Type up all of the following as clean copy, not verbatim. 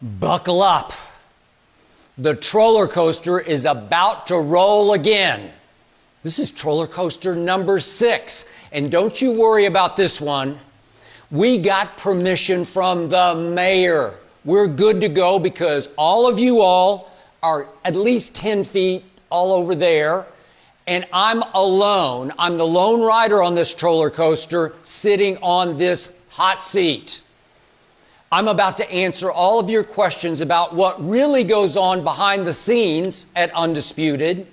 Buckle up. The roller coaster is about to roll again. This is roller coaster number 6. And don't you worry about this one. We got permission from the mayor. We're good to go because all of you all are at least 10 feet all over there. And I'm alone. I'm the lone rider on this roller coaster sitting on this hot seat. I'm about to answer all of your questions about what really goes on behind the scenes at Undisputed,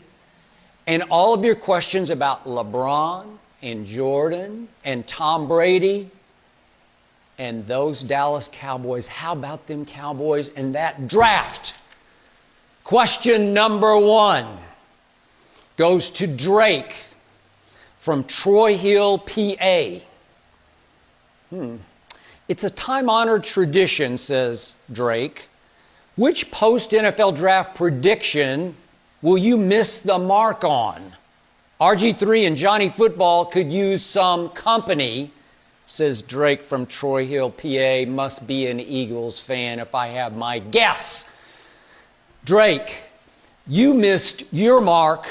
and all of your questions about LeBron and Jordan and Tom Brady and those Dallas Cowboys. How about them Cowboys and that draft? Question number 1 goes to Drake from Troy Hill, PA. It's a time-honored tradition, says Drake. Which post-NFL draft prediction will you miss the mark on? RG3 and Johnny Football could use some company, says Drake from Troy Hill, PA. Must be an Eagles fan if I have my guess. Drake, you missed your mark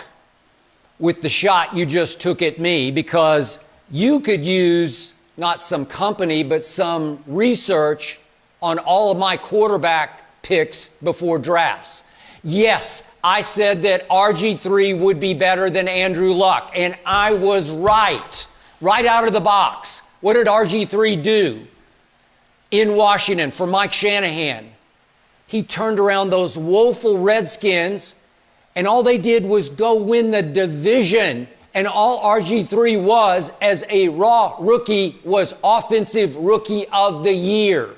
with the shot you just took at me because you could use not some company, but some research on all of my quarterback picks before drafts. Yes, I said that RG3 would be better than Andrew Luck, and I was right out of the box. What did RG3 do in Washington for Mike Shanahan? He turned around those woeful Redskins, and all they did was go win the division. And all RG3 was, as a raw rookie, was Offensive Rookie of the Year.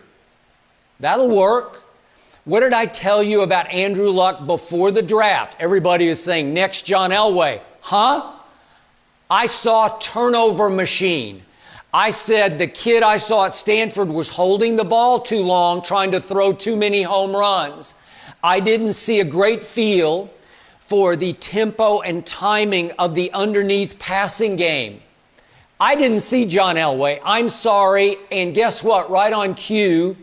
That'll work. What did I tell you about Andrew Luck before the draft? Everybody was saying, next John Elway. Huh? I saw turnover machine. I said the kid I saw at Stanford was holding the ball too long, trying to throw too many home runs. I didn't see a great feel for the tempo and timing of the underneath passing game. I didn't see John Elway. I'm sorry. And guess what? Right on cue,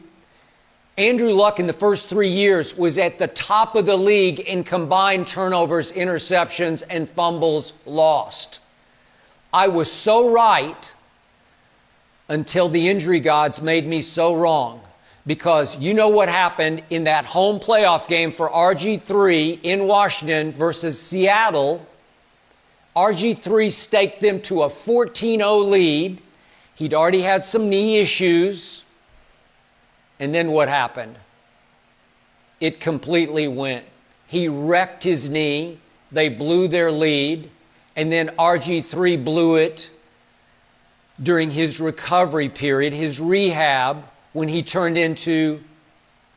Andrew Luck in the first 3 years was at the top of the league in combined turnovers, interceptions, and fumbles lost. I was so right until the injury gods made me so wrong. Because you know what happened in that home playoff game for RG3 in Washington versus Seattle. RG3 staked them to a 14-0 lead. He'd already had some knee issues. And then what happened? It completely went. He wrecked his knee. They blew their lead. And then RG3 blew it during his recovery period, his rehab, when he turned into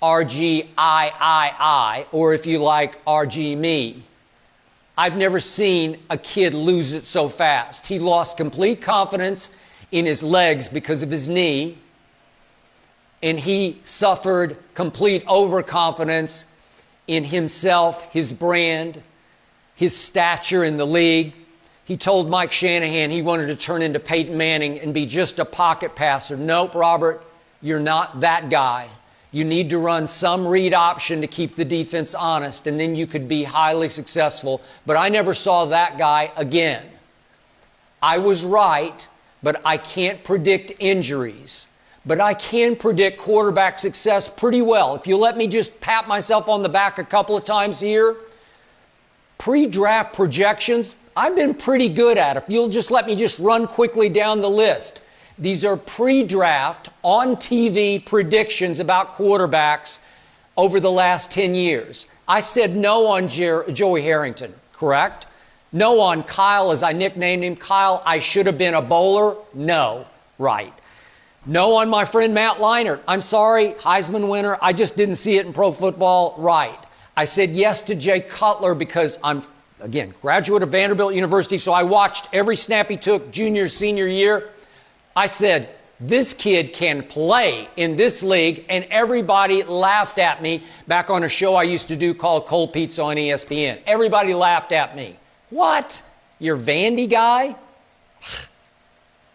RGIII, or if you like, RG me. I've never seen a kid lose it so fast. He lost complete confidence in his legs because of his knee, and he suffered complete overconfidence in himself, his brand, his stature in the league. He told Mike Shanahan he wanted to turn into Peyton Manning and be just a pocket passer. Nope, Robert. You're not that guy. You need to run some read option to keep the defense honest, and then you could be highly successful. But I never saw that guy again. I was right, but I can't predict injuries. But I can predict quarterback success pretty well. If you let me just pat myself on the back a couple of times here, pre-draft projections, I've been pretty good at. If you'll just let me just run quickly down the list. These are pre-draft, on TV predictions about quarterbacks over the last 10 years. I said no on Joey Harrington, correct? No on Kyle, as I nicknamed him. Kyle, I should have been a bowler. No, right. No on my friend Matt Leinart. I'm sorry, Heisman winner. I just didn't see it in pro football. Right. I said yes to Jay Cutler because I'm, again, graduate of Vanderbilt University, so I watched every snap he took junior, senior year. I said, this kid can play in this league, and everybody laughed at me back on a show I used to do called Cold Pizza on ESPN. Everybody laughed at me. What? You're Vandy guy?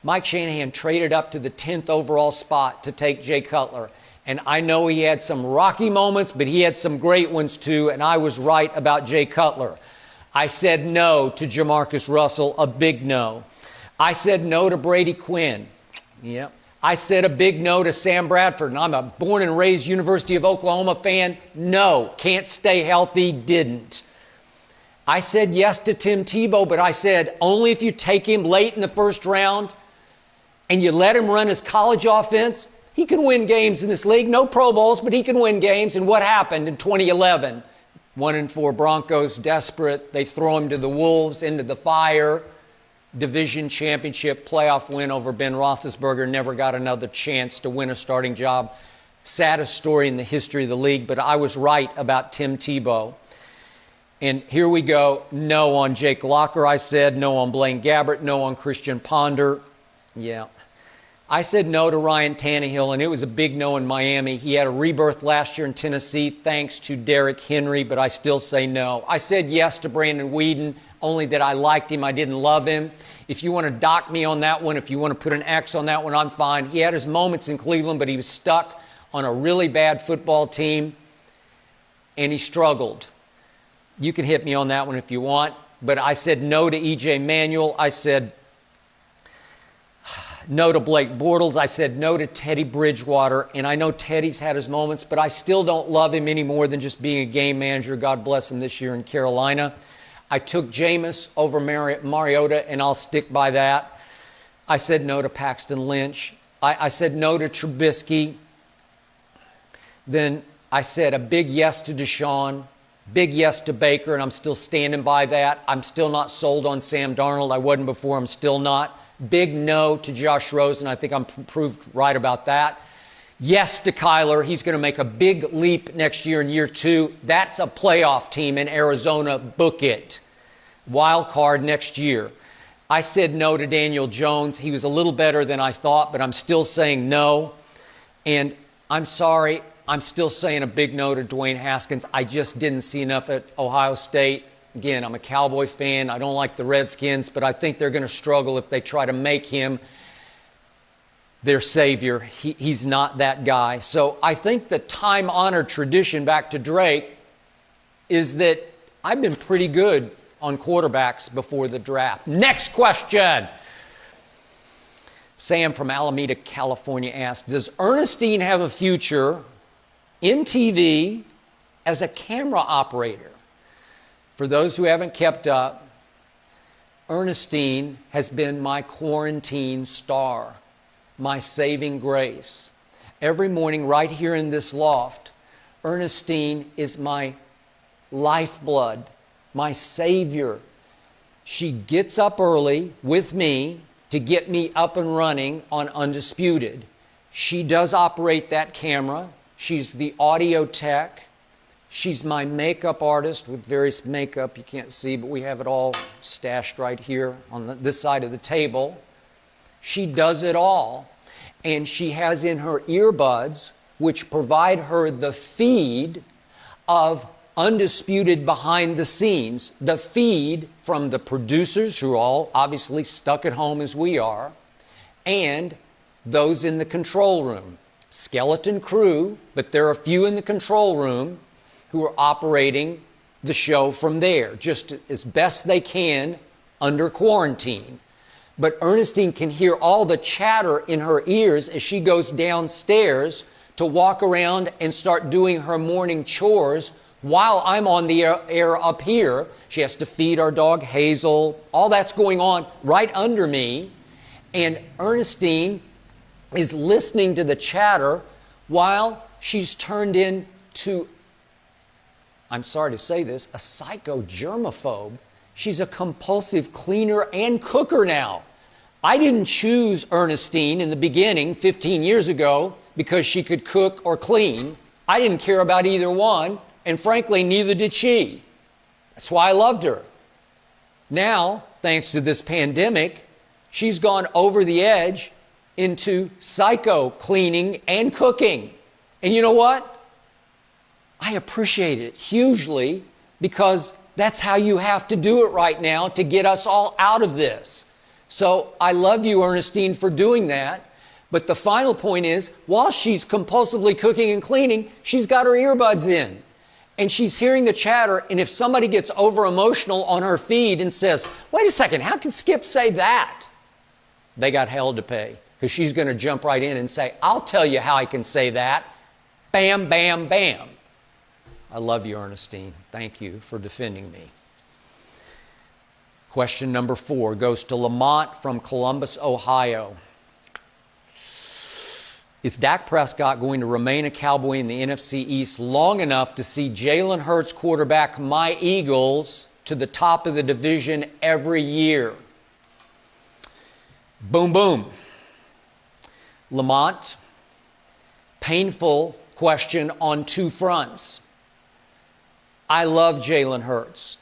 Mike Shanahan traded up to the 10th overall spot to take Jay Cutler. And I know he had some rocky moments, but he had some great ones too, and I was right about Jay Cutler. I said no to Jamarcus Russell, a big no. I said no to Brady Quinn. Yep. I said a big no to Sam Bradford, and I'm a born and raised University of Oklahoma fan. No, can't stay healthy, didn't. I said yes to Tim Tebow, but I said only if you take him late in the first round and you let him run his college offense. He can win games in this league. No Pro Bowls, but he can win games. And what happened in 2011? 1-4 Broncos, desperate. They throw him to the Wolves, into the fire. Division championship playoff win over Ben Roethlisberger. Never got another chance to win a starting job. Saddest story in the history of the league, but I was right about Tim Tebow. And here we go. No on Jake Locker, I said. No on Blaine Gabbert. No on Christian Ponder. Yeah. I said no to Ryan Tannehill, and it was a big no in Miami. He had a rebirth last year in Tennessee thanks to Derrick Henry, but I still say no. I said yes to Brandon Weeden, only that I liked him. I didn't love him. If you want to dock me on that one, if you want to put an X on that one, I'm fine. He had his moments in Cleveland, but he was stuck on a really bad football team, and he struggled. You can hit me on that one if you want, but I said no to E.J. Manuel. I said no to Blake Bortles. I said no to Teddy Bridgewater. And I know Teddy's had his moments, but I still don't love him any more than just being a game manager. God bless him this year in Carolina. I took Jameis over Mariota, and I'll stick by that. I said no to Paxton Lynch. I said no to Trubisky. Then I said a big yes to Deshaun, big yes to Baker, and I'm still standing by that. I'm still not sold on Sam Darnold. I wasn't before. I'm still not. Big no to Josh Rosen. I think I'm proved right about that. Yes to Kyler. He's going to make a big leap next year in year 2. That's a playoff team in Arizona. Book it. Wild card next year. I said no to Daniel Jones. He was a little better than I thought, but I'm still saying no. And I'm sorry, I'm still saying a big no to Dwayne Haskins. I just didn't see enough at Ohio State. Again, I'm a Cowboy fan. I don't like the Redskins, but I think they're going to struggle if they try to make him their savior. He's not that guy. So I think the time-honored tradition, back to Drake, is that I've been pretty good on quarterbacks before the draft. Next question. Sam from Alameda, California asked, does Ernestine have a future in TV as a camera operator? For those who haven't kept up, Ernestine has been my quarantine star, my saving grace. Every morning right here in this loft, Ernestine is my lifeblood, my savior. She gets up early with me to get me up and running on Undisputed. She does operate that camera. She's the audio tech. She's my makeup artist with various makeup you can't see, but we have it all stashed right here on this side of the table. She does it all. And she has in her earbuds, which provide her the feed of Undisputed behind the scenes, the feed from the producers who are all obviously stuck at home as we are, and those in the control room. Skeleton crew, but there are a few in the control room who are operating the show from there, just as best they can under quarantine. But Ernestine can hear all the chatter in her ears as she goes downstairs to walk around and start doing her morning chores while I'm on the air up here. She has to feed our dog Hazel. All that's going on right under me. And Ernestine is listening to the chatter while she's turned into, I'm sorry to say this, a psycho-germaphobe. She's a compulsive cleaner and cooker now. I didn't choose Ernestine in the beginning 15 years ago because she could cook or clean. I didn't care about either one, and frankly, neither did she. That's why I loved her. Now, thanks to this pandemic, she's gone over the edge into psycho cleaning and cooking. And you know what? I appreciate it hugely because that's how you have to do it right now to get us all out of this. So I love you, Ernestine, for doing that. But the final point is, while she's compulsively cooking and cleaning, she's got her earbuds in. And she's hearing the chatter, and if somebody gets over-emotional on her feed and says, wait a second, how can Skip say that? They got hell to pay, because she's going to jump right in and say, I'll tell you how I can say that. Bam, bam, bam. I love you, Ernestine. Thank you for defending me. Question number 4 goes to Lamont from Columbus, Ohio. Is Dak Prescott going to remain a Cowboy in the NFC East long enough to see Jalen Hurts quarterback my Eagles to the top of the division every year? Boom, boom. Lamont, painful question on 2 fronts. I love Jalen Hurts.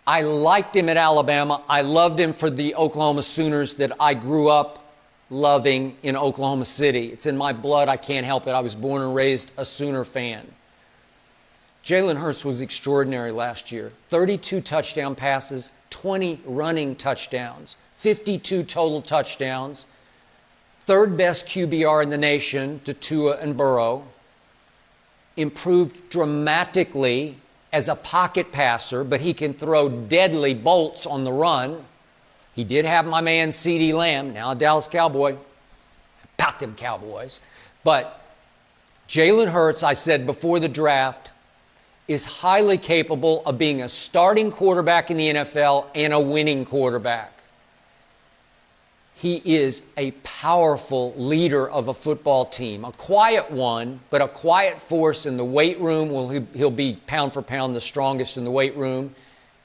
I liked him at Alabama. I loved him for the Oklahoma Sooners that I grew up loving in Oklahoma City. It's in my blood. I can't help it. I was born and raised a Sooner fan. Jalen Hurts was extraordinary last year. 32 touchdown passes, 20 running touchdowns, 52 total touchdowns, 3rd best QBR in the nation to Tua and Burrow, improved dramatically as a pocket passer, but he can throw deadly bolts on the run. He did have my man CeeDee Lamb, now a Dallas Cowboy, about them Cowboys. But Jalen Hurts, I said before the draft, is highly capable of being a starting quarterback in the NFL and a winning quarterback. He is a powerful leader of a football team, a quiet one, but a quiet force in the weight room. Well, he'll be pound for pound the strongest in the weight room,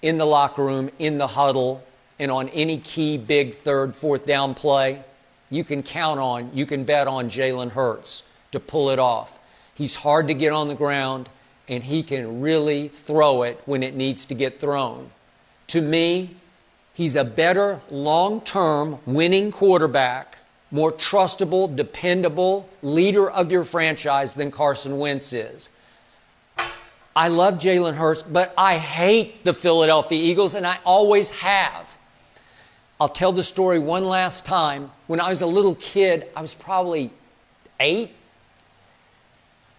in the locker room, in the huddle, and on any key big 3rd, 4th down play. You can bet on Jalen Hurts to pull it off. He's hard to get on the ground, and he can really throw it when it needs to get thrown. To me, he's a better long-term winning quarterback, more trustable, dependable leader of your franchise than Carson Wentz is. I love Jalen Hurts, but I hate the Philadelphia Eagles, and I always have. I'll tell the story one last time. When I was a little kid, I was probably 8.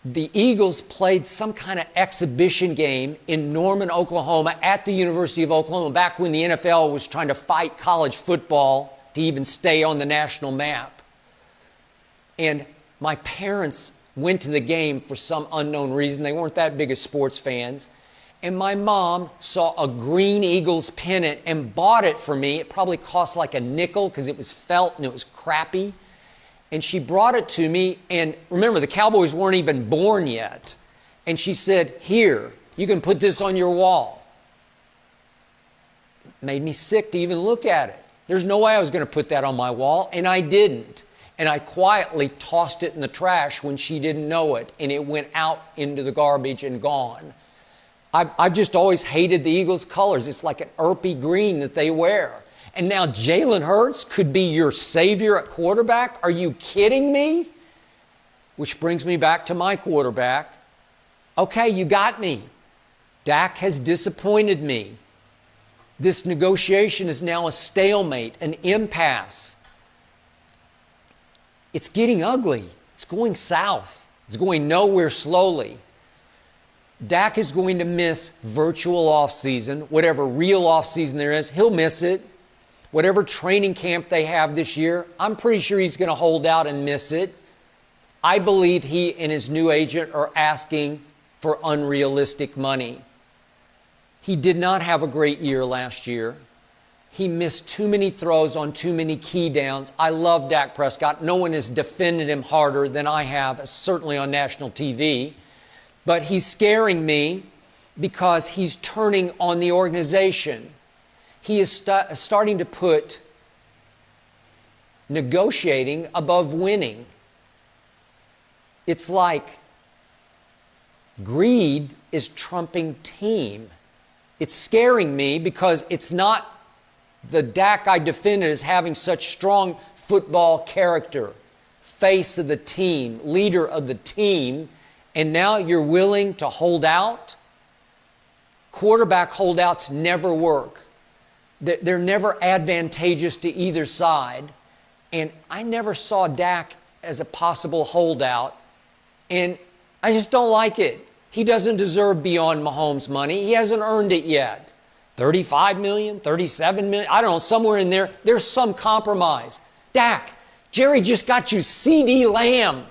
The Eagles played some kind of exhibition game in Norman, Oklahoma, at the University of Oklahoma, back when the NFL was trying to fight college football to even stay on the national map. And my parents went to the game for some unknown reason. They weren't that big of sports fans. And my mom saw a green Eagles pennant and bought it for me. It probably cost like a nickel because it was felt and it was crappy. And she brought it to me, and remember, the Cowboys weren't even born yet. And she said, here, you can put this on your wall. It made me sick to even look at it. There's no way I was going to put that on my wall, and I didn't. And I quietly tossed it in the trash when she didn't know it, and it went out into the garbage and gone. I've just always hated the Eagles' colors. It's like an earthy green that they wear. And now Jalen Hurts could be your savior at quarterback? Are you kidding me? Which brings me back to my quarterback. Okay, you got me. Dak has disappointed me. This negotiation is now a stalemate, an impasse. It's getting ugly. It's going south. It's going nowhere slowly. Dak is going to miss virtual offseason. Whatever real offseason there is, he'll miss it. Whatever training camp they have this year, I'm pretty sure he's going to hold out and miss it. I believe he and his new agent are asking for unrealistic money. He did not have a great year last year. He missed too many throws on too many key downs. I love Dak Prescott. No one has defended him harder than I have, certainly on national TV. But he's scaring me because he's turning on the organization. He is starting to put negotiating above winning. It's like greed is trumping team. It's scaring me because it's not the Dak I defended as having such strong football character, face of the team, leader of the team, and now you're willing to hold out? Quarterback holdouts never work. They're never advantageous to either side. And I never saw Dak as a possible holdout. And I just don't like it. He doesn't deserve beyond Mahomes' money. He hasn't earned it yet. 35 million, 37 million, I don't know, somewhere in there. There's some compromise. Dak, Jerry just got you CeeDee Lamb.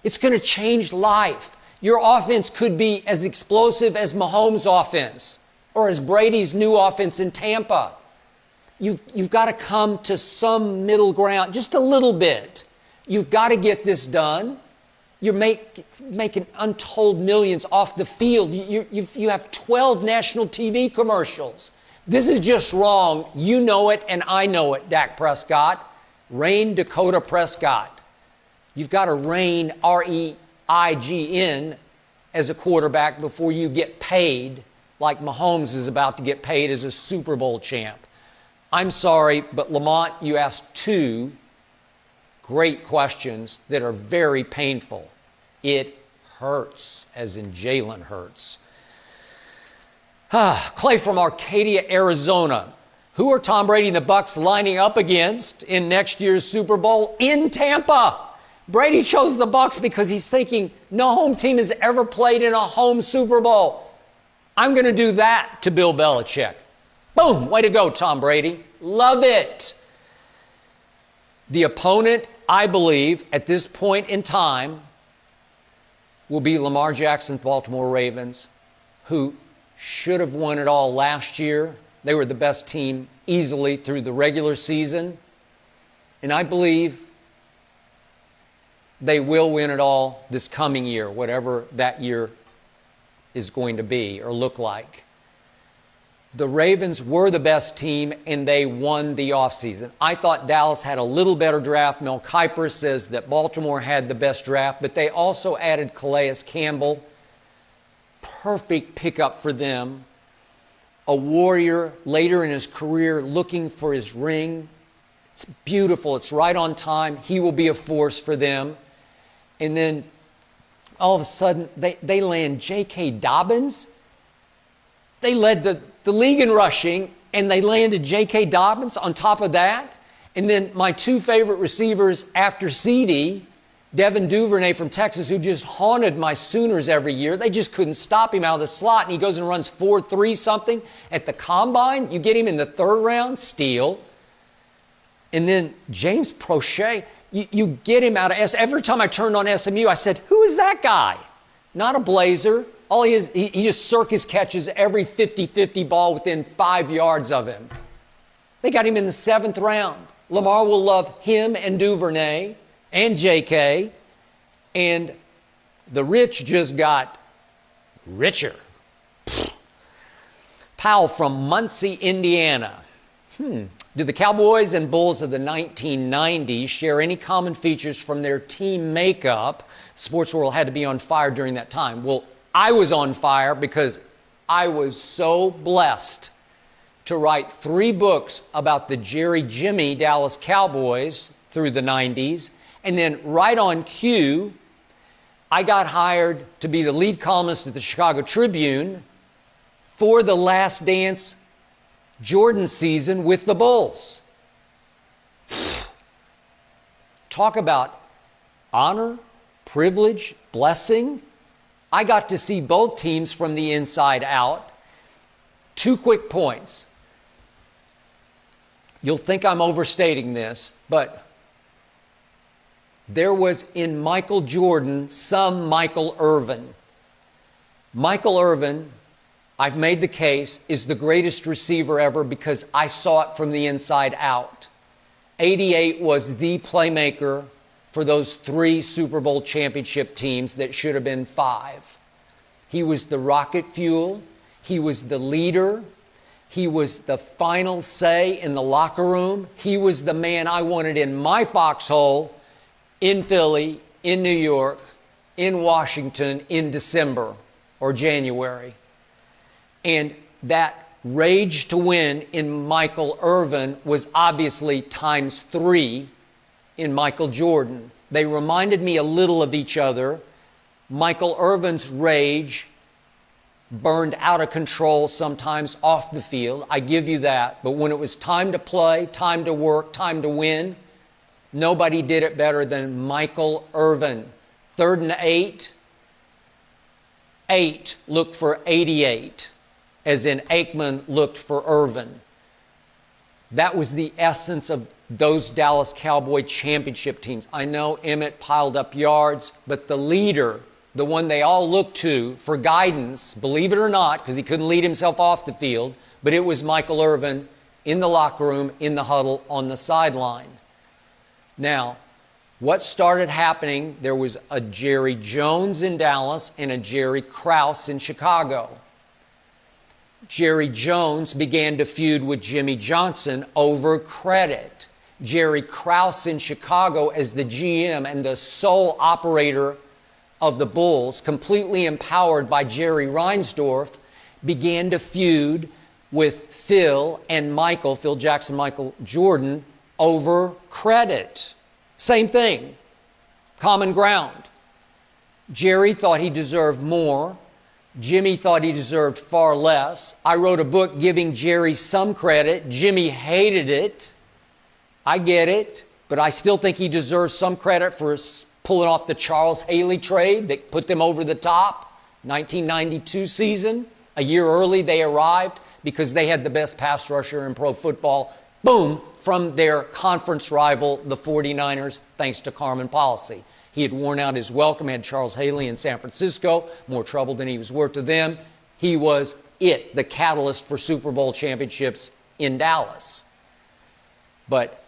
It's going to change life. Your offense could be as explosive as Mahomes' offense or as Brady's new offense in Tampa. You've got to come to some middle ground, just a little bit. You've got to get this done. You're making untold millions off the field. You have 12 national TV commercials. This is just wrong. You know it, and I know it, Dak Prescott. Reign Dakota Prescott. You've got to reign, R-E-I-G-N, as a quarterback before you get paid like Mahomes is about to get paid as a Super Bowl champ. I'm sorry, but Lamont, you asked two great questions that are very painful. It hurts, as in Jalen Hurts. Clay from Arcadia, Arizona. Who are Tom Brady and the Bucs lining up against in next year's Super Bowl in Tampa? Brady chose the Bucs because he's thinking no home team has ever played in a home Super Bowl. I'm going to do that to Bill Belichick. Boom! Way to go, Tom Brady. Love it. The opponent, I believe, at this point in time, will be Lamar Jackson's Baltimore Ravens, who should have won it all last year. They were the best team easily through the regular season. And I believe they will win it all this coming year, whatever that year is going to be or look like. The Ravens were the best team, and they won the offseason. I thought Dallas had a little better draft. Mel Kiper says that Baltimore had the best draft, but they also added Calais Campbell. Perfect pickup for them. A warrior later in his career looking for his ring. It's beautiful. It's right on time. He will be a force for them. And then all of a sudden, they land J.K. Dobbins. They led the league in rushing, and they landed J.K. Dobbins on top of that. And then my two favorite receivers after CeeDee, Devin Duvernay from Texas, who just haunted my Sooners every year. They just couldn't stop him out of the slot, and he goes and runs 4.3 something at the combine. You get him in the third round, steal. And then James Prochet, you get him out of every time I turned on SMU, I said, who is that guy? Not a Blazer. All he is, he just circus catches every 50-50 ball within 5 yards of him. They got him in the 7th round. Lamar will love him and Duvernay and J.K. And the rich just got richer. Powell from Muncie, Indiana. Do the Cowboys and Bulls of the 1990s share any common features from their team makeup? Sports world had to be on fire during that time. Well, I was on fire because I was so blessed to write 3 books about the Jerry Jimmy Dallas Cowboys through the 90s. And then right on cue, I got hired to be the lead columnist at the Chicago Tribune for the Last Dance Jordan season with the Bulls. Talk about honor, privilege, blessing. I got to see both teams from the inside out. 2 quick points. You'll think I'm overstating this, but there was in Michael Jordan some Michael Irvin. Michael Irvin, I've made the case, is the greatest receiver ever because I saw it from the inside out. 88 was the playmaker for those 3 Super Bowl championship teams that should have been 5. He was the rocket fuel. He was the leader. He was the final say in the locker room. He was the man I wanted in my foxhole in Philly, in New York, in Washington in December or January. And that rage to win in Michael Irvin was obviously times 3 in Michael Jordan. They reminded me a little of each other. Michael Irvin's rage burned out of control sometimes off the field. I give you that. But when it was time to play, time to work, time to win, Nobody did it better than Michael Irvin. 3rd and 8. 8 looked for 88, as in Aikman looked for Irvin. That was the essence of those Dallas Cowboy championship teams. I know Emmett piled up yards, but the leader, the one they all looked to for guidance, believe it or not, because he couldn't lead himself off the field, but it was Michael Irvin in the locker room, in the huddle, on the sideline. Now, what started happening, there was a Jerry Jones in Dallas and a Jerry Krause in Chicago. Jerry Jones began to feud with Jimmy Johnson over credit. Jerry Krause in Chicago, as the GM and the sole operator of the Bulls, completely empowered by Jerry Reinsdorf, began to feud with Phil Jackson, Michael Jordan, over credit. Same thing, common ground. Jerry thought he deserved more. Jimmy thought he deserved far less. I wrote a book giving Jerry some credit. Jimmy hated it. I get it, but I still think he deserves some credit for pulling off the Charles Haley trade that put them over the top. 1992 season, a year early they arrived because they had the best pass rusher in pro football. Boom, from their conference rival, the 49ers, thanks to Carmen policy. He had worn out his welcome, had Charles Haley in San Francisco, more trouble than he was worth to them. He was it, the catalyst for Super Bowl championships in Dallas. But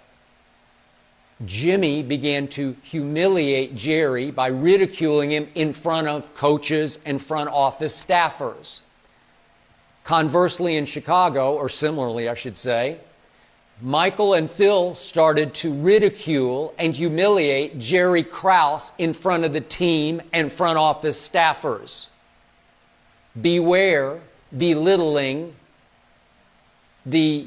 Jimmy began to humiliate Jerry by ridiculing him in front of coaches and front office staffers. Conversely, in Chicago, or similarly, I should say, Michael and Phil started to ridicule and humiliate Jerry Krause in front of the team and front office staffers. Beware belittling the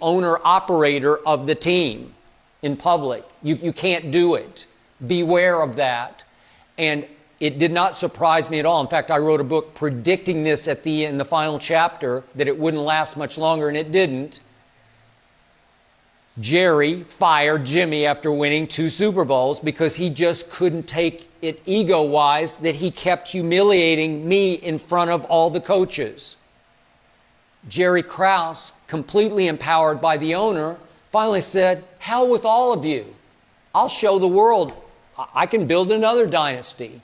owner-operator of the team in public. You can't do it. Beware of that. And it did not surprise me at all. In fact, I wrote a book predicting this in the final chapter, that it wouldn't last much longer, and it didn't. Jerry fired Jimmy after winning 2 Super Bowls because he just couldn't take it ego-wise that he kept humiliating me in front of all the coaches. Jerry Krause, completely empowered by the owner, finally said, hell with all of you. I'll show the world I can build another dynasty.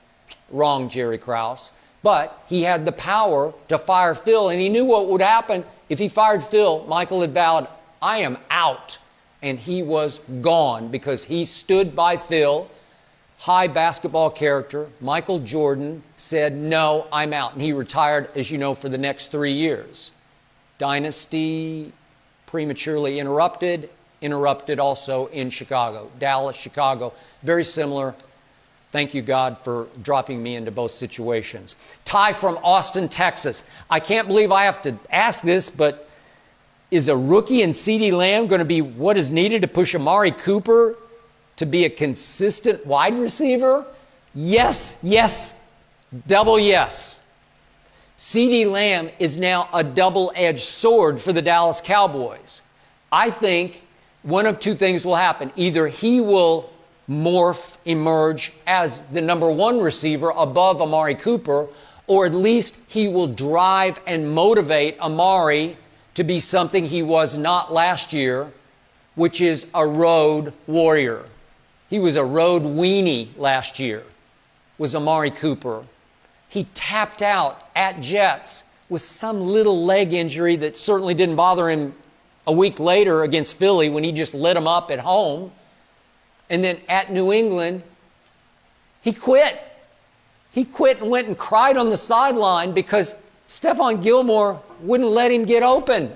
Wrong, Jerry Krause. But he had the power to fire Phil, and he knew what would happen if he fired Phil. Michael had vowed, I am out. And he was gone because he stood by Phil. High basketball character, Michael Jordan, said, no, I'm out. And he retired, as you know, for the next 3 years. Dynasty prematurely interrupted also in Chicago. Dallas, Chicago, very similar. Thank you, God, for dropping me into both situations. Ty from Austin, Texas. I can't believe I have to ask this, but is a rookie in CeeDee Lamb going to be what is needed to push Amari Cooper to be a consistent wide receiver? Yes, yes, double yes. CeeDee Lamb is now a double-edged sword for the Dallas Cowboys. I think one of 2 things will happen. Either he will emerge as the number 1 receiver above Amari Cooper, or at least he will drive and motivate Amari to be something he was not last year, which is a road warrior. He was a road weenie last year, was Amari Cooper. He tapped out at Jets with some little leg injury that certainly didn't bother him a week later against Philly when he just lit him up at home. And then at New England, he quit. He quit and went and cried on the sideline because Stephon Gilmore wouldn't let him get open.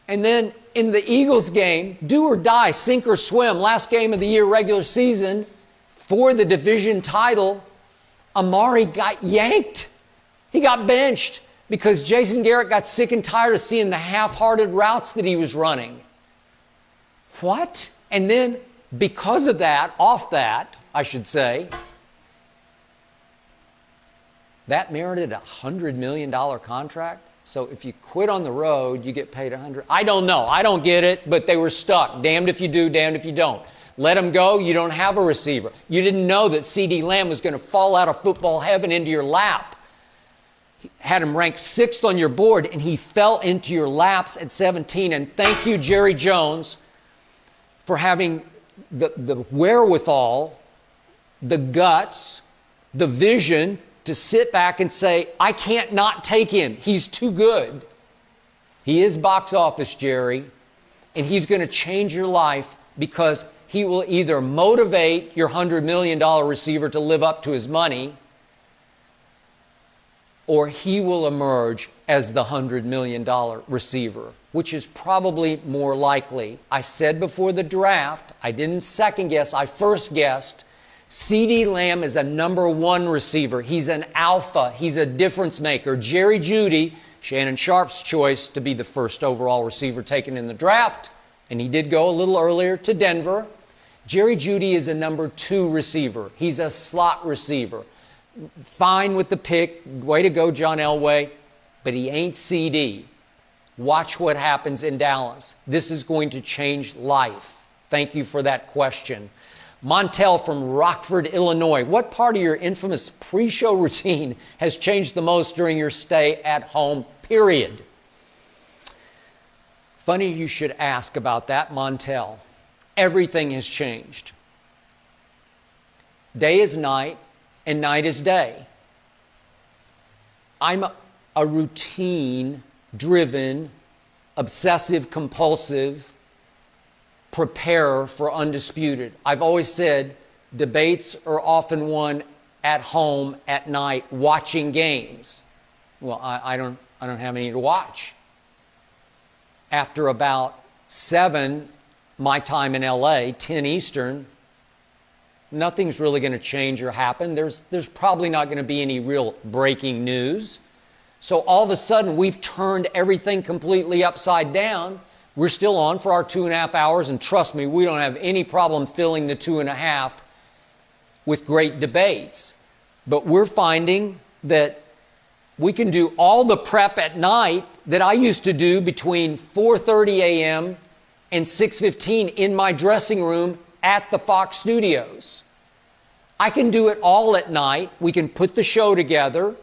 And then in the Eagles game, do or die, sink or swim, last game of the year, regular season, for the division title, Amari got yanked. He got benched because Jason Garrett got sick and tired of seeing the half-hearted routes that he was running. What? And then because of that, I should say, that merited a $100 million contract. So if you quit on the road, you get paid $100. I don't know. I don't get it, but they were stuck. Damned if you do, damned if you don't. Let him go, you don't have a receiver. You didn't know that C.D. Lamb was going to fall out of football heaven into your lap. He had him ranked 6th on your board, and he fell into your laps at 17. And thank you, Jerry Jones, for having the wherewithal, the guts, the vision to sit back and say, I can't not take him. He's too good. He is box office, Jerry, and he's going to change your life because he will either motivate your $100 million receiver to live up to his money, or he will emerge as the $100 million receiver, which is probably more likely. I said before the draft, I didn't second guess, I first guessed, C.D. Lamb is a number 1 receiver. He's an alpha. He's a difference maker. Jerry Jeudy, Shannon Sharpe's choice to be the first overall receiver taken in the draft, and he did go a little earlier to Denver. Jerry Jeudy is a number 2 receiver. He's a slot receiver. Fine with the pick. Way to go, John Elway. But he ain't CD. Watch what happens in Dallas. This is going to change life. Thank you for that question. Montel from Rockford, Illinois. What part of your infamous pre-show routine has changed the most during your stay at home, period? Funny you should ask about that, Montel. Everything has changed. Day is night, and night is day. I'm a routine-driven, obsessive-compulsive preparer for Undisputed. I've always said debates are often won at home at night watching games. Well, I don't have any to watch. After about 7, my time in LA, 10 Eastern, nothing's really going to change or happen. There's probably not going to be any real breaking news. So all of a sudden, we've turned everything completely upside down. We're still on for our 2.5 hours, and trust me, we don't have any problem filling the 2.5 with great debates. But we're finding that we can do all the prep at night that I used to do between 4:30 a.m. and 6:15 in my dressing room at the Fox studios. I can do it all at night. We can put the show together,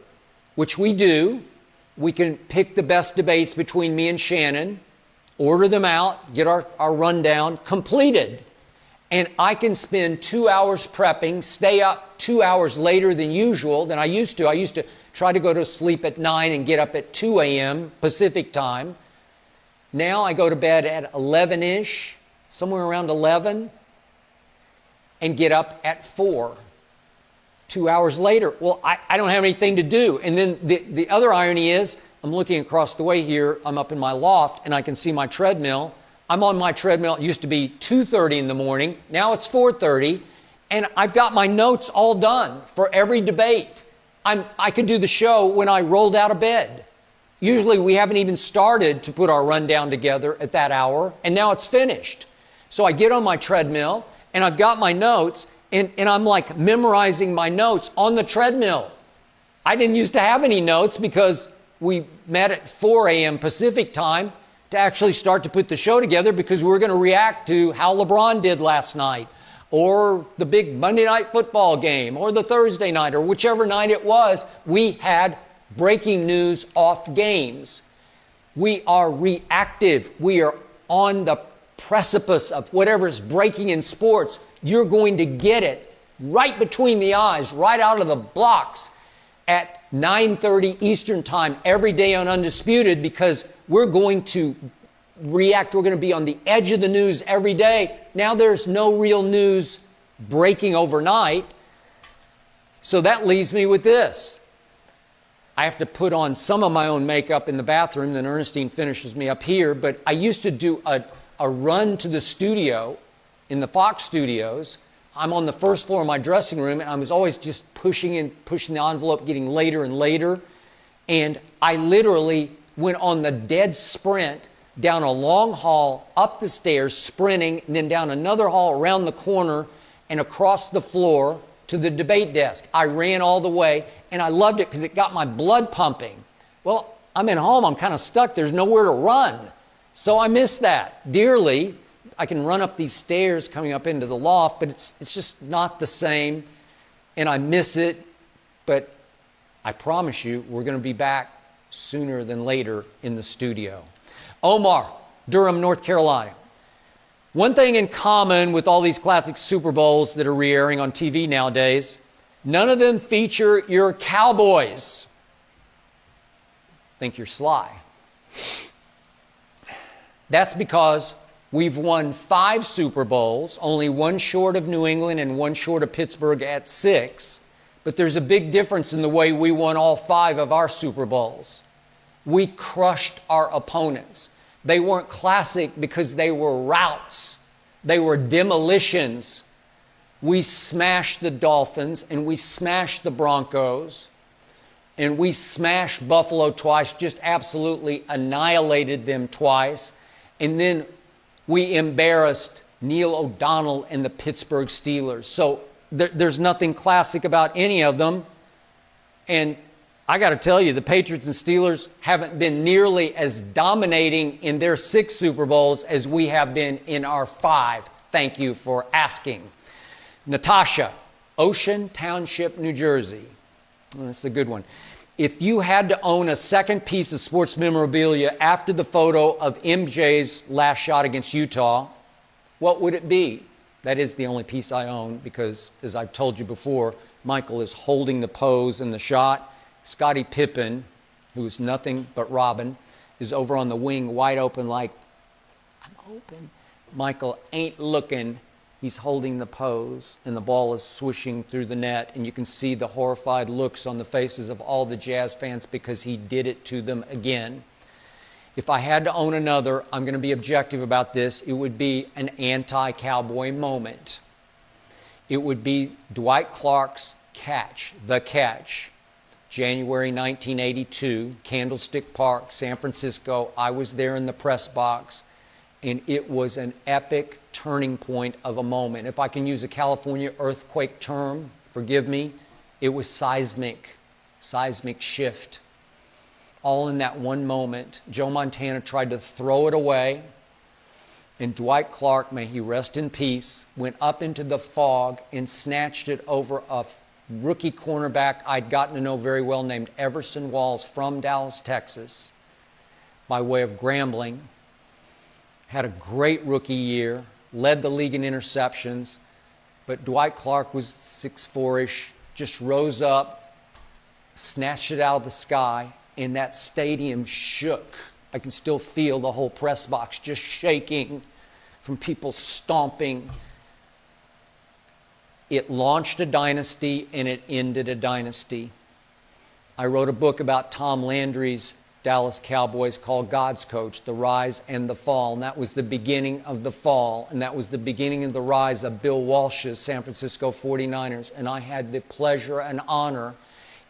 which we do. We can pick the best debates between me and Shannon, order them out, get our rundown completed. And I can spend 2 hours prepping, stay up 2 hours later than usual than I used to. I used to try to go to sleep at 9 and get up at 2 a.m. Pacific time. Now I go to bed at 11-ish, somewhere around 11, and get up at 4. 2 hours later, well, I don't have anything to do. And then the other irony is, I'm looking across the way here, I'm up in my loft, and I can see my treadmill. I'm on my treadmill. It used to be 2:30 in the morning. Now it's 4:30, and I've got my notes all done for every debate. I could do the show when I rolled out of bed. Usually we haven't even started to put our rundown together at that hour, and now it's finished. So I get on my treadmill, and I've got my notes, and I'm like memorizing my notes on the treadmill. I didn't used to have any notes because we met at 4 a.m. Pacific time to actually start to put the show together because we were going to react to how LeBron did last night, or the big Monday Night Football game, or the Thursday night, or whichever night it was. We had breaking news off games. We are reactive. We are on the precipice of whatever's breaking in sports. You're going to get it right between the eyes, right out of the blocks at 9:30 Eastern time every day on Undisputed, because we're going to react. We're going to be on the edge of the news every day. Now there's no real news breaking overnight. So that leaves me with this. I have to put on some of my own makeup in the bathroom, then Ernestine finishes me up here. But I used to do a run to the studio in the Fox studios. I'm on the first floor of my dressing room, and I was always just pushing the envelope, getting later and later. And I literally went on the dead sprint down a long hall, up the stairs, sprinting, and then down another hall, around the corner, and across the floor to the debate desk. I ran all the way, and I loved it because it got my blood pumping. Well, I'm at home. I'm kind of stuck. There's nowhere to run. So I miss that dearly. I can run up these stairs coming up into the loft, but it's just not the same. And I miss it. But I promise you, we're going to be back sooner than later in the studio. Omar, Durham, North Carolina. One thing in common with all these classic Super Bowls that are re-airing on TV nowadays, none of them feature your Cowboys. Think you're sly. That's because we've won 5 Super Bowls, only one short of New England and one short of Pittsburgh at 6. But there's a big difference in the way we won all 5 of our Super Bowls. We crushed our opponents. They weren't classic because they were routs. They were demolitions. We smashed the Dolphins and we smashed the Broncos and we smashed Buffalo twice, just absolutely annihilated them twice. And then we embarrassed Neil O'Donnell and the Pittsburgh Steelers. So there's nothing classic about any of them. And I got to tell you, the Patriots and Steelers haven't been nearly as dominating in their 6 Super Bowls as we have been in our 5. Thank you for asking. Natasha, Ocean Township, New Jersey. Well, that's a good one. If you had to own a second piece of sports memorabilia after the photo of MJ's last shot against Utah, what would it be? That is the only piece I own because, as I've told you before, Michael is holding the pose in the shot. Scottie Pippen, who is nothing but Robin, is over on the wing wide open like, I'm open. Michael ain't looking. He's holding the pose, and the ball is swishing through the net, and you can see the horrified looks on the faces of all the Jazz fans because he did it to them again. If I had to own another, I'm going to be objective about this, it would be an anti-Cowboy moment. It would be Dwight Clark's catch, the catch. January 1982, Candlestick Park, San Francisco. I was there in the press box, and it was an epic turning point of a moment. If I can use a California earthquake term, forgive me, it was seismic shift. All in that one moment. Joe Montana tried to throw it away, and Dwight Clark, may he rest in peace, went up into the fog and snatched it over a rookie cornerback I'd gotten to know very well named Everson Walls from Dallas, Texas, by way of Grambling. Had a great rookie year, led the league in interceptions, but Dwight Clark was 6'4"-ish, just rose up, snatched it out of the sky, and that stadium shook. I can still feel the whole press box just shaking from people stomping. It launched a dynasty and it ended a dynasty. I wrote a book about Tom Landry's Dallas Cowboys called God's Coach, The Rise and the Fall. And that was the beginning of the fall. And that was the beginning of the rise of Bill Walsh's San Francisco 49ers. And I had the pleasure and honor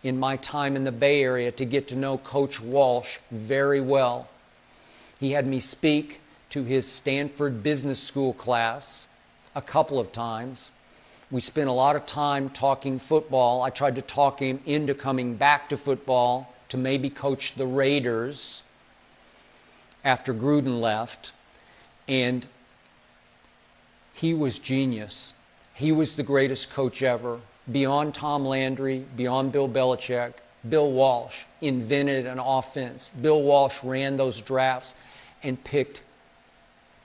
in my time in the Bay Area to get to know Coach Walsh very well. He had me speak to his Stanford Business School class a couple of times. We spent a lot of time talking football. I tried to talk him into coming back to football to maybe coach the Raiders after Gruden left. And he was genius. He was the greatest coach ever. Beyond Tom Landry, beyond Bill Belichick, Bill Walsh invented an offense. Bill Walsh ran those drafts and picked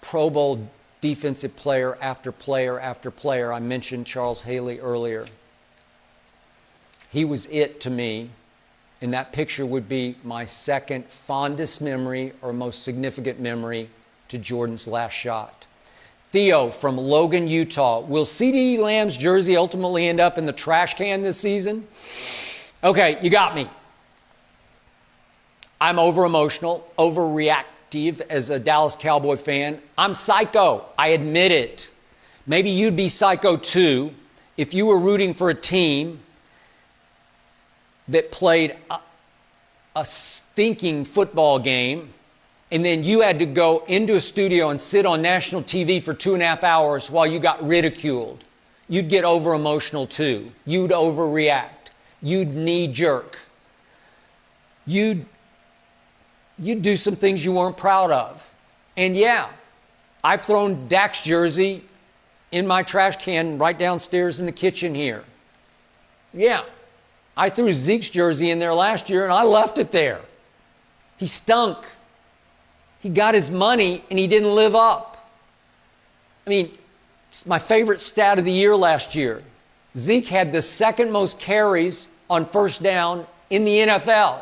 Pro Bowl defensive player after player after player. I mentioned Charles Haley earlier. He was it to me, and that picture would be my second fondest memory or most significant memory to Jordan's last shot. Theo from Logan, Utah. Will CeeDee Lamb's jersey ultimately end up in the trash can this season? Okay, you got me. I'm over-emotional, overreactive as a Dallas Cowboy fan. I'm psycho. I admit it. Maybe you'd be psycho too if you were rooting for a team that played a stinking football game, and then you had to go into a studio and sit on national TV for 2.5 hours while you got ridiculed. You'd get over-emotional too. You'd overreact. You'd knee-jerk. You'd you'd do some things you weren't proud of. And yeah, I've thrown Dak's jersey in my trash can right downstairs in the kitchen here. Yeah, I threw Zeke's jersey in there last year and I left it there. He stunk. He got his money and he didn't live up. I mean, it's my favorite stat of the year last year. Zeke had the second most carries on first down in the NFL.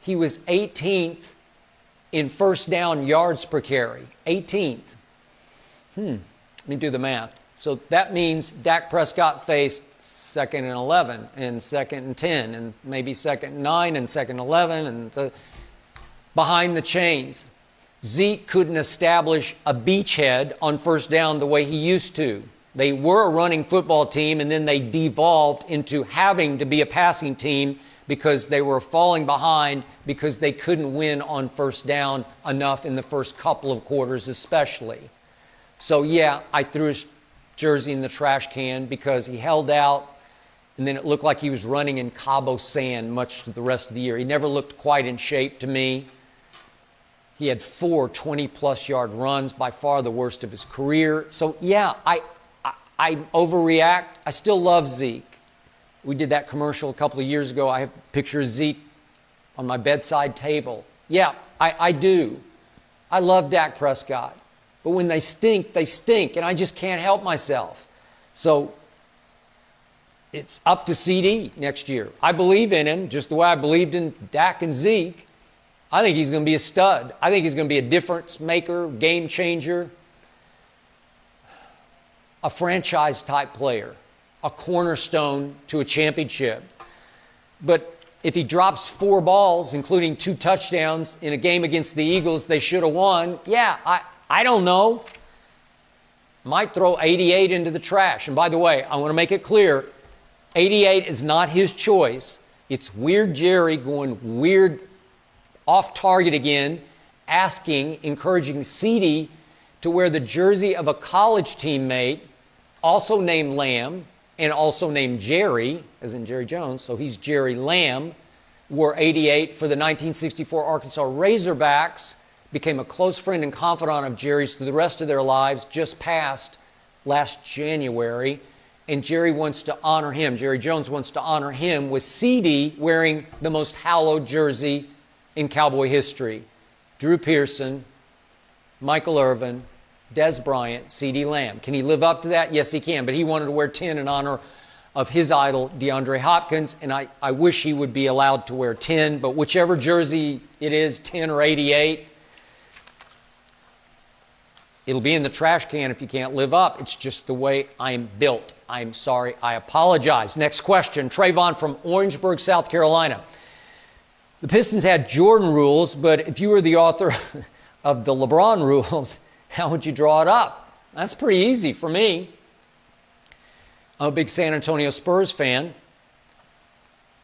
He was 18th in first down yards per carry. 18th. Let me do the math. So that means Dak Prescott faced 2nd and 11 and 2nd and 10 and maybe 2nd and 9 and 2nd and 11 and behind the chains. Zeke couldn't establish a beachhead on first down the way he used to. They were a running football team and then they devolved into having to be a passing team because they were falling behind because they couldn't win on first down enough in the first couple of quarters especially. So yeah, I threw his jersey in the trash can because he held out and then it looked like he was running in Cabo sand much of the rest of the year. He never looked quite in shape to me. He had 4 20-plus yard runs, by far the worst of his career. So yeah, I overreact. I still love Zeke. We did that commercial a couple of years ago. I have a picture of Zeke on my bedside table. Yeah, I do. I love Dak Prescott. But when they stink, and I just can't help myself. So it's up to CD next year. I believe in him just the way I believed in Dak and Zeke. I think he's going to be a stud. I think he's going to be a difference maker, game changer, a franchise type player, a cornerstone to a championship. But if he drops 4 balls, including 2 touchdowns in a game against the Eagles they should have won, yeah, I don't know. Might throw 88 into the trash. And by the way, I want to make it clear, 88 is not his choice. It's Weird Jerry going weird off target again, encouraging CD to wear the jersey of a college teammate, also named Lamb, and also named Jerry, as in Jerry Jones, so he's Jerry Lamb, wore 88 for the 1964 Arkansas Razorbacks, became a close friend and confidant of Jerry's through the rest of their lives, just passed last January, and Jerry wants to honor him. Jerry Jones wants to honor him with CD wearing the most hallowed jersey in Cowboy history. Drew Pearson, Michael Irvin, Des Bryant, CD Lamb. Can he live up to that? Yes, he can. But he wanted to wear 10 in honor of his idol, DeAndre Hopkins, and I wish he would be allowed to wear 10, but whichever jersey it is, 10 or 88, it'll be in the trash can if you can't live up. It's just the way I'm built. I'm sorry. I apologize. Next question. Trayvon from Orangeburg, South Carolina. The Pistons had Jordan rules, but if you were the author of the LeBron rules, how would you draw it up? That's pretty easy for me. I'm a big San Antonio Spurs fan.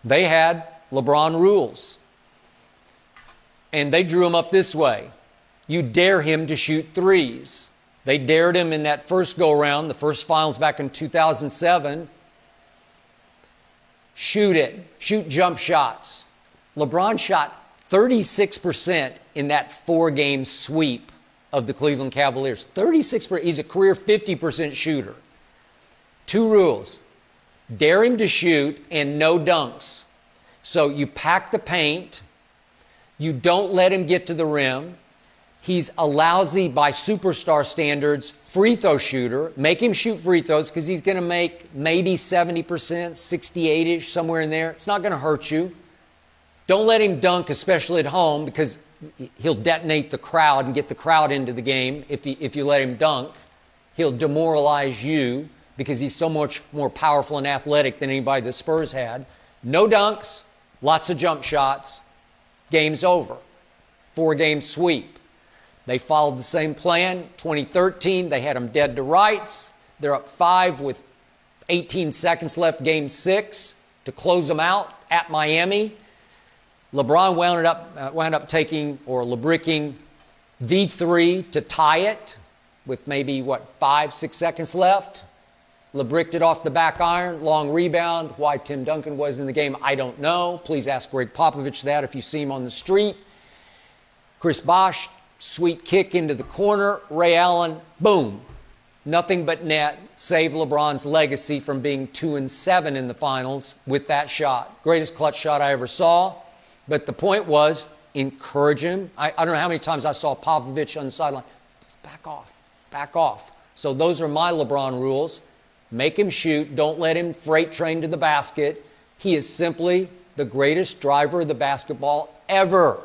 They had LeBron rules. And they drew them up this way. You dare him to shoot threes. They dared him in that first go-around, the first finals back in 2007. Shoot it. Shoot jump shots. LeBron shot 36% in that 4-game sweep of the Cleveland Cavaliers. 36%. He's a career 50% shooter. 2 rules. Dare him to shoot and no dunks. So you pack the paint. You don't let him get to the rim. He's a lousy, by superstar standards, free throw shooter. Make him shoot free throws because he's going to make maybe 70%, 68-ish, somewhere in there. It's not going to hurt you. Don't let him dunk, especially at home, because he'll detonate the crowd and get the crowd into the game if you let him dunk. He'll demoralize you because he's so much more powerful and athletic than anybody the Spurs had. No dunks, lots of jump shots, game's over. 4-game sweep. They followed the same plan. 2013, they had him dead to rights. They're up 5 with 18 seconds left, game 6, to close them out at Miami. LeBron wound up taking or LeBricking the 3 to tie it with maybe, 5-6 seconds left. LeBricked it off the back iron, long rebound. Why Tim Duncan wasn't in the game, I don't know. Please ask Greg Popovich that if you see him on the street. Chris Bosh, sweet kick into the corner. Ray Allen, boom. Nothing but net. Save LeBron's legacy from being 2-7 in the finals with that shot. Greatest clutch shot I ever saw. But the point was, encourage him. I don't know how many times I saw Popovich on the sideline. Just back off. Back off. So those are my LeBron rules. Make him shoot. Don't let him freight train to the basket. He is simply the greatest driver of the basketball ever.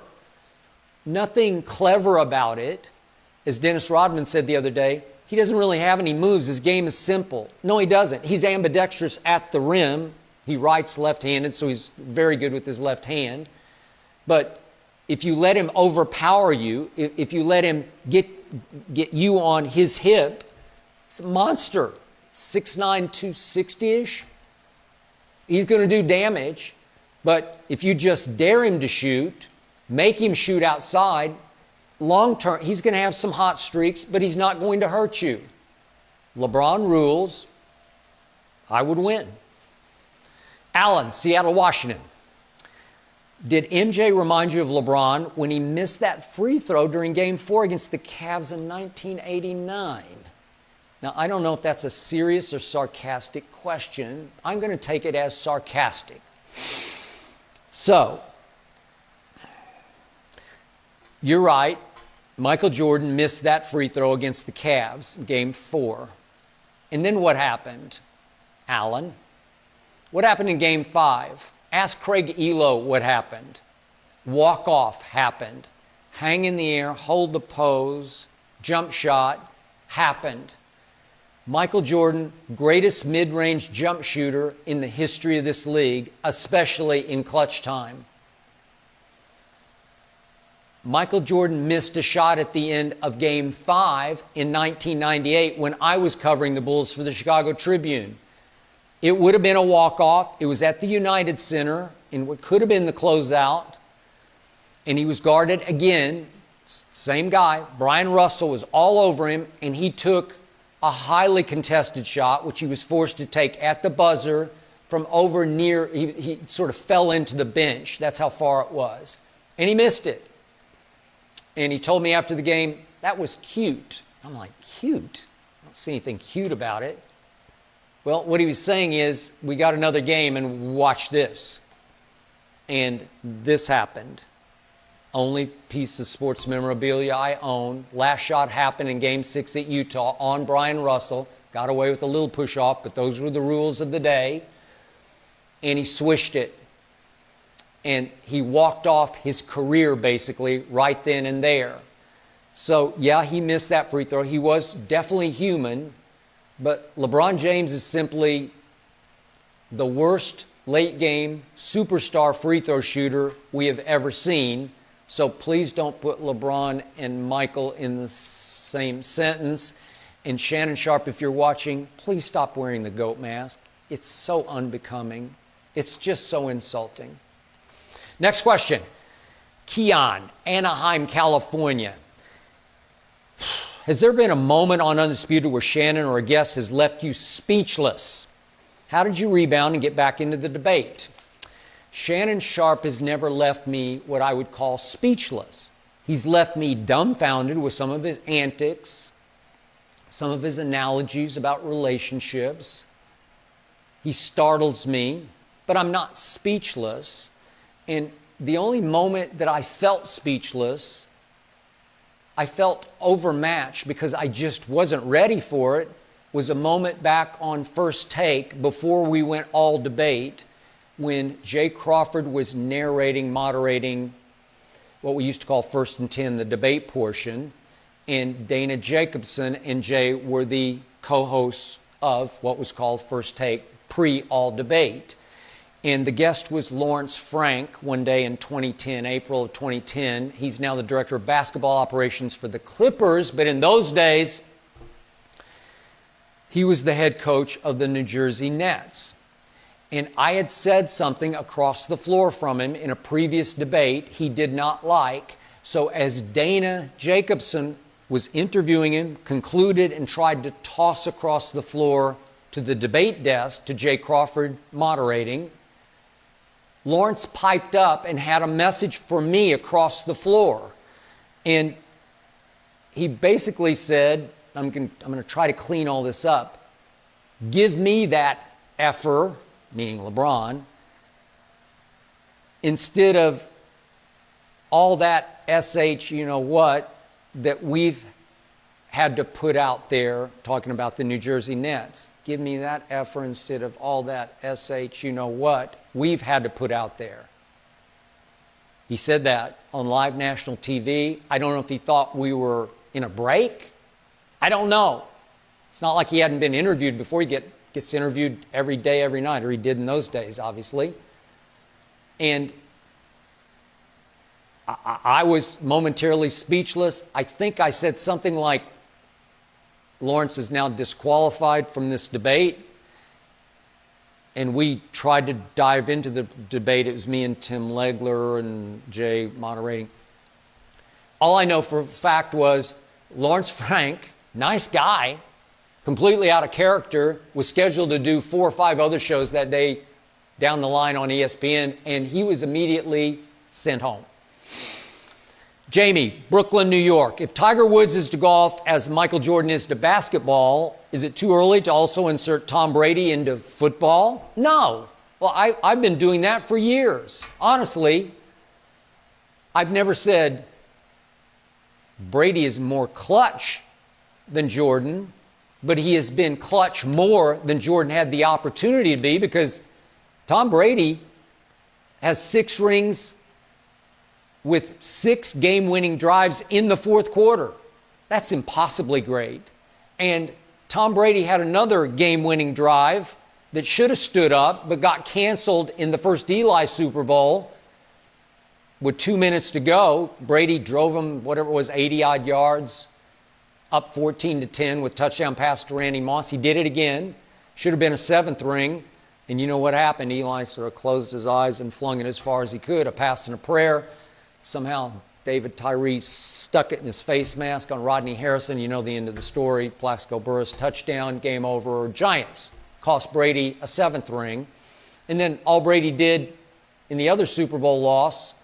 Nothing clever about it. As Dennis Rodman said the other day, he doesn't really have any moves. His game is simple. No, he doesn't. He's ambidextrous at the rim. He writes left-handed, so he's very good with his left hand. But if you let him overpower you, if you let him get you on his hip, he's a monster. 6'9", 260-ish. He's going to do damage. But if you just dare him to shoot, make him shoot outside, long term, he's going to have some hot streaks, but he's not going to hurt you. LeBron rules. I would win. Allen, Seattle, Washington. Did MJ remind you of LeBron when he missed that free throw during Game 4 against the Cavs in 1989? Now, I don't know if that's a serious or sarcastic question. I'm going to take it as sarcastic. So, you're right. Michael Jordan missed that free throw against the Cavs in Game 4. And then what happened, Allen? What happened in Game 5? Ask Craig Elo what happened. Walk-off happened. Hang in the air, hold the pose, jump shot happened. Michael Jordan, greatest mid-range jump shooter in the history of this league, especially in clutch time. Michael Jordan missed a shot at the end of Game 5 in 1998 when I was covering the Bulls for the Chicago Tribune. It would have been a walk-off. It was at the United Center in what could have been the closeout. And he was guarded again. Same guy. Brian Russell was all over him, and he took a highly contested shot, which he was forced to take at the buzzer from over near, he sort of fell into the bench. That's how far it was. And he missed it. And he told me after the game, that was cute. I'm like, cute? I don't see anything cute about it. Well, what he was saying is, we got another game and watch this. And this happened. Only piece of sports memorabilia I own. Last shot happened in Game 6 at Utah on Brian Russell. Got away with a little push-off, but those were the rules of the day. And he swished it. And he walked off his career, basically, right then and there. So, yeah, he missed that free throw. He was definitely human. But LeBron James is simply the worst late-game superstar free throw shooter we have ever seen. So please don't put LeBron and Michael in the same sentence. And Shannon Sharpe, if you're watching, please stop wearing the goat mask. It's so unbecoming. It's just so insulting. Next question. Keon, Anaheim, California. Has there been a moment on Undisputed where Shannon or a guest has left you speechless? How did you rebound and get back into the debate? Shannon Sharpe has never left me what I would call speechless. He's left me dumbfounded with some of his antics, some of his analogies about relationships. He startles me, but I'm not speechless. And the only moment that I felt speechless, I felt overmatched because I just wasn't ready for it, was a moment back on First Take before we went all debate when Jay Crawford was narrating, moderating what we used to call First and 10, the debate portion, and Dana Jacobson and Jay were the co-hosts of what was called First Take pre-all debate. And the guest was Lawrence Frank one day in 2010, April of 2010. He's now the director of basketball operations for the Clippers, but in those days, he was the head coach of the New Jersey Nets. And I had said something across the floor from him in a previous debate he did not like. So as Dana Jacobson was interviewing him, concluded and tried to toss across the floor to the debate desk, to Jay Crawford moderating, Lawrence piped up and had a message for me across the floor. And he basically said, I'm going to try to clean all this up. Give me that effer, meaning LeBron, instead of all that SH, you know what, that we've had to put out there talking about the New Jersey Nets. Give me that effer instead of all that SH, you know what, we've had to put out there. He said that on live national TV. I don't know if he thought we were in a break. I don't know. It's not like he hadn't been interviewed before. He gets interviewed every day, every night, or he did in those days, obviously. And I was momentarily speechless. I think I said something like, Lawrence is now disqualified from this debate. And we tried to dive into the debate. It was me and Tim Legler and Jay moderating. All I know for a fact was Lawrence Frank, nice guy, completely out of character, was scheduled to do 4 or 5 other shows that day down the line on ESPN, and he was immediately sent home. Jamie, Brooklyn, New York. If Tiger Woods is to golf as Michael Jordan is to basketball, is it too early to also insert Tom Brady into football? No. Well, I've been doing that for years. Honestly, I've never said Brady is more clutch than Jordan, but he has been clutch more than Jordan had the opportunity to be, because Tom Brady has 6 rings with 6 game-winning drives in the fourth quarter. That's impossibly great. And Tom Brady had another game-winning drive that should have stood up but got canceled in the first Eli Super Bowl. With 2 minutes to go, Brady drove him, whatever it was, 80-odd yards, up 14-10 with touchdown pass to Randy Moss. He did it again. Should have been a 7th ring. And you know what happened? Eli sort of closed his eyes and flung it as far as he could, a pass and a prayer. Somehow David Tyree stuck it in his face mask on Rodney Harrison. You know the end of the story. Plaxico Burress touchdown, game over. Giants cost Brady a 7th ring. And then all Brady did in the other Super Bowl loss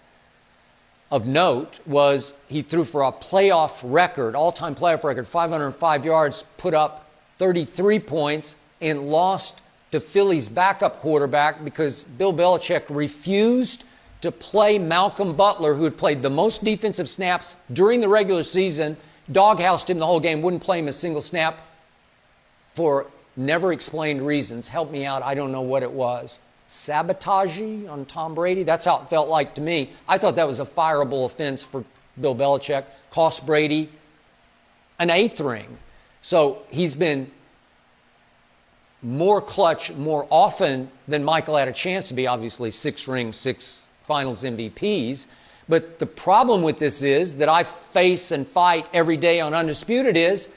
of note was he threw for a playoff record, all-time playoff record, 505 yards, put up 33 points, and lost to Philly's backup quarterback because Bill Belichick refused to play Malcolm Butler, who had played the most defensive snaps during the regular season, doghoused him the whole game, wouldn't play him a single snap for never explained reasons. Help me out, I don't know what it was. Sabotage on Tom Brady? That's how it felt like to me. I thought that was a fireable offense for Bill Belichick. Cost Brady an 8th ring. So he's been more clutch more often than Michael had a chance to be. Obviously 6 rings, 6 Finals MVPs. But the problem with this is that I face and fight every day on Undisputed is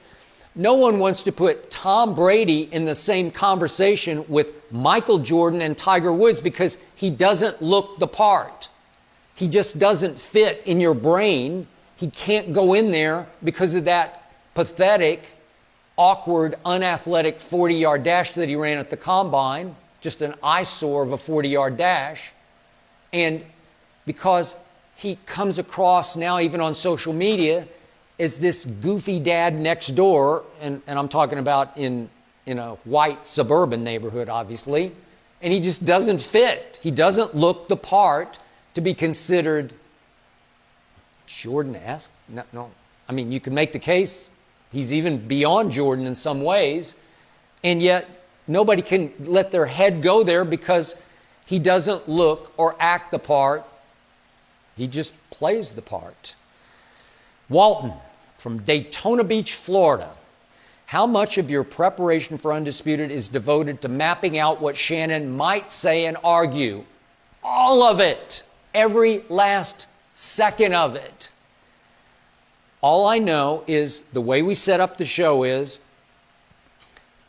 no one wants to put Tom Brady in the same conversation with Michael Jordan and Tiger Woods because he doesn't look the part. He just doesn't fit in your brain. He can't go in there because of that pathetic, awkward, unathletic 40-yard dash that he ran at the Combine, just an eyesore of a 40-yard dash. And because he comes across now even on social media as this goofy dad next door, and I'm talking about in a white suburban neighborhood, obviously, and he just doesn't fit. He doesn't look the part to be considered Jordan-esque. No. I mean, you can make the case he's even beyond Jordan in some ways, and yet nobody can let their head go there because he doesn't look or act the part. He just plays the part. Walton from Daytona Beach, Florida. How much of your preparation for Undisputed is devoted to mapping out what Shannon might say and argue? All of it. Every last second of it. All I know is the way we set up the show is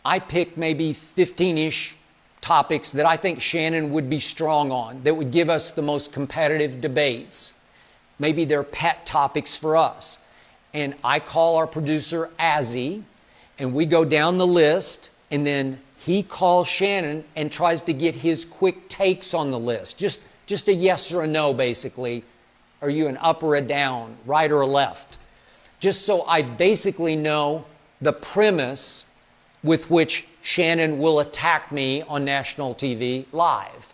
I pick maybe 15-ish topics that I think Shannon would be strong on, that would give us the most competitive debates. Maybe they're pet topics for us. And I call our producer Azzy, and we go down the list, and then he calls Shannon and tries to get his quick takes on the list. Just a yes or a no, basically. Are you an up or a down, right or a left? Just so I basically know the premise with which Shannon will attack me on national TV live.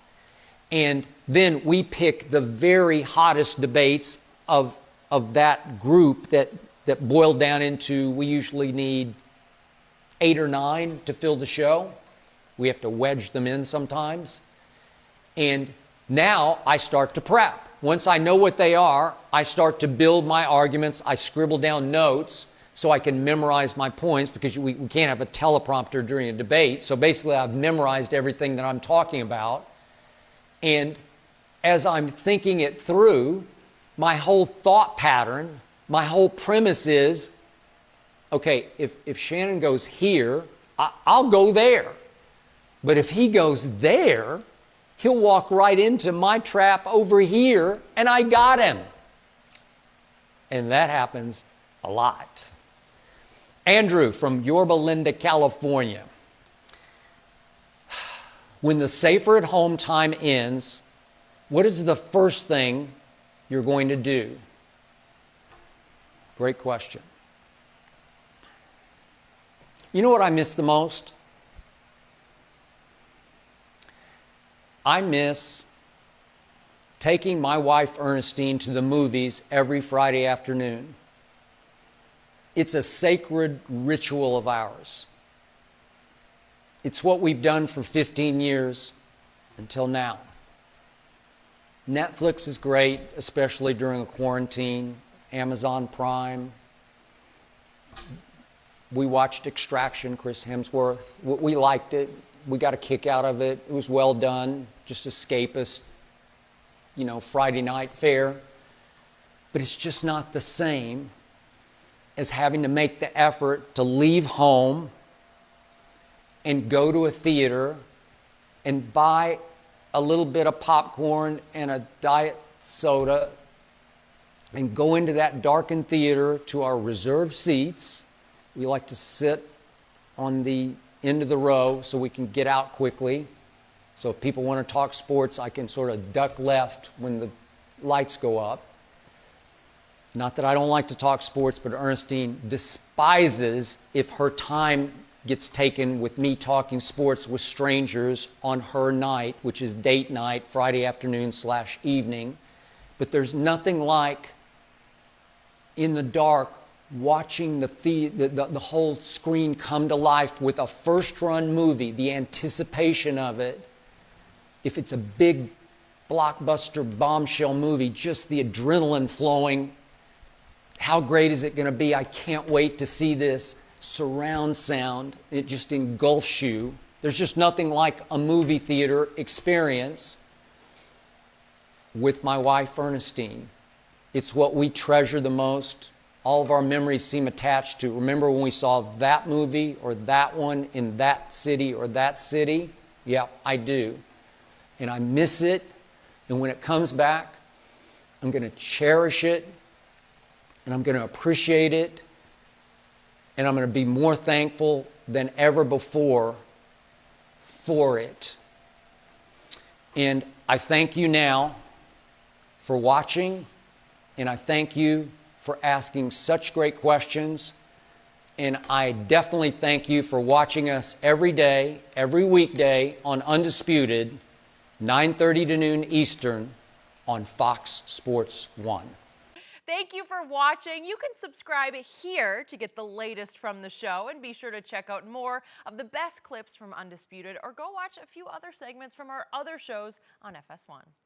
And then we pick the very hottest debates of that group that boiled down into, we usually need 8 or 9 to fill the show. We have to wedge them in sometimes. And now I start to prep. Once I know what they are, I start to build my arguments. I scribble down notes so I can memorize my points, because we can't have a teleprompter during a debate. So basically I've memorized everything that I'm talking about. And as I'm thinking it through, my whole thought pattern, my whole premise is, okay, if Shannon goes here, I'll go there. But if he goes there, he'll walk right into my trap over here, and I got him. And that happens a lot. Andrew from Yorba Linda, California. When the safer at home time ends, what is the first thing you're going to do? Great question. You know what I miss the most? I miss taking my wife Ernestine to the movies every Friday afternoon. It's a sacred ritual of ours. It's what we've done for 15 years until now. Netflix is great, especially during a quarantine. Amazon Prime. We watched Extraction, Chris Hemsworth. We liked it. We got a kick out of it. It was well done, just escapist, Friday night fare. But it's just not the same as having to make the effort to leave home and go to a theater and buy a little bit of popcorn and a diet soda and go into that darkened theater to our reserved seats. We like to sit on the end of the row so we can get out quickly. So if people want to talk sports, I can sort of duck left when the lights go up. Not that I don't like to talk sports, but Ernestine despises if her time gets taken with me talking sports with strangers on her night, which is date night, Friday afternoon/evening. But there's nothing like in the dark watching the whole screen come to life with a first-run movie, the anticipation of it. If it's a big blockbuster bombshell movie, just the adrenaline flowing. How great is it going to be? I can't wait to see this. Surround sound, it just engulfs you. There's just nothing like a movie theater experience with my wife Ernestine. It's what we treasure the most. All of our memories seem attached to. Remember when we saw that movie or that one in that city or that city? Yeah, I do. And I miss it. And when it comes back, I'm going to cherish it. And I'm going to appreciate it. And I'm going to be more thankful than ever before for it. And I thank you now for watching. And I thank you for asking such great questions. And I definitely thank you for watching us every day, every weekday on Undisputed, 9:30 to noon Eastern on Fox Sports 1. Thank you for watching. You can subscribe here to get the latest from the show, and be sure to check out more of the best clips from Undisputed, or go watch a few other segments from our other shows on FS1.